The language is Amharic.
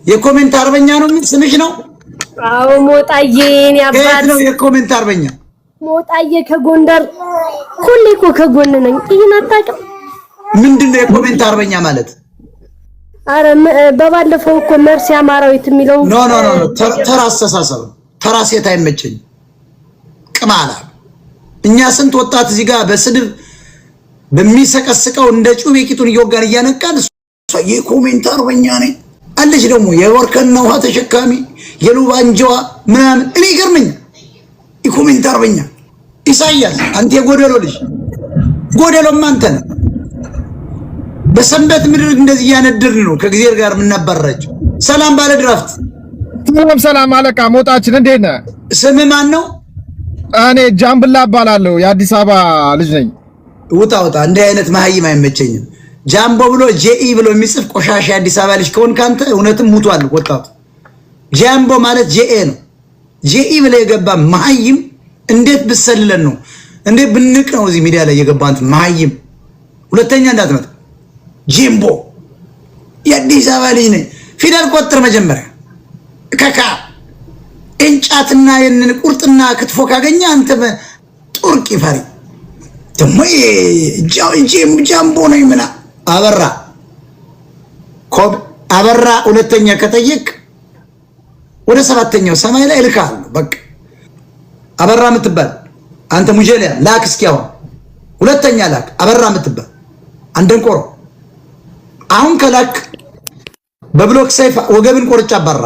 የኮሜንት አርበኛ ነው ስምሽ ነው? አዎ ሞጣዬን ያባት ነው የኮሜንት አርበኛ ሞጣዬ ከጎንደር ሁሌ እኮ ከጎን ነኝ። ይሄን አታውቅም? ምንድነው የኮሜንት አርበኛ ማለት? አረ በባለፈው እኮ መርሲ አማራዊት የሚለው ኖ ተራ አስተሳሰብ ተራ ሴት አይመቸኝ ቅማላ እኛ ስንት ወጣት እዚህ ጋር በስድብ በሚሰቀስቀው እንደ ጩቤ ቂጡን እየወጋን እያነቃን የኮሜንት አርበኛ ነኝ አለች። ደግሞ የወርከና ውሃ ተሸካሚ የሉባንጃዋ ምናምን እኔ ይገርመኝ የኮሜንት አርበኛ ኢሳያስ አንተ የጎደሎ ልጅ ጎደሎም አንተ ነህ። በሰንበት ምድር እንደዚህ ያነድርን ነው ከጊዜር ጋር የምናባራቸው። ሰላም ባለ ድራፍት ሰላም አለቃ ሞጣችን እንዴት ነህ? ስም ማን ነው? እኔ ጃምብላ እባላለሁ የአዲስ አበባ ልጅ ነኝ። ውጣ እንደ አይነት መሀይም አይመቸኝም። ጃምቦ ብሎ ጄኢ ብሎ የሚጽፍ ቆሻሻ የአዲስ አበባ ልጅ ከሆንክ አንተ እውነትም ሙቷል ወጣቱ። ጃምቦ ማለት ጄኤ ነው። ጄኢ ብለ የገባ መሀይም እንዴት ብሰልለን ነው እንዴት ብንቅ ነው እዚህ ሚዲያ ላይ የገባ አንተ መሀይም። ሁለተኛ እንዳትመጣ ጂምቦ የአዲስ አበባ ልጅ ነኝ። ፊደል ቆጥር መጀመሪያ ከካ እንጫትና የነን ቁርጥና ክትፎ ካገኘ አንተ ጡርቅ ይፈሪ ደሞ ጃምቦ ነው ይመና አበራ ኮብ አበራ። ሁለተኛ ከጠየቅ ወደ ሰባተኛው ሰማይ ላይ ልካል። በቃ አበራ ምትባል አንተ ሙጀሊያ ላክ እስኪያው ሁለተኛ ላክ አበራ ምትባል አንደንቆሮ አሁን ከላክ በብሎክ ሰይፍ ወገብን ቆርጫ አባራ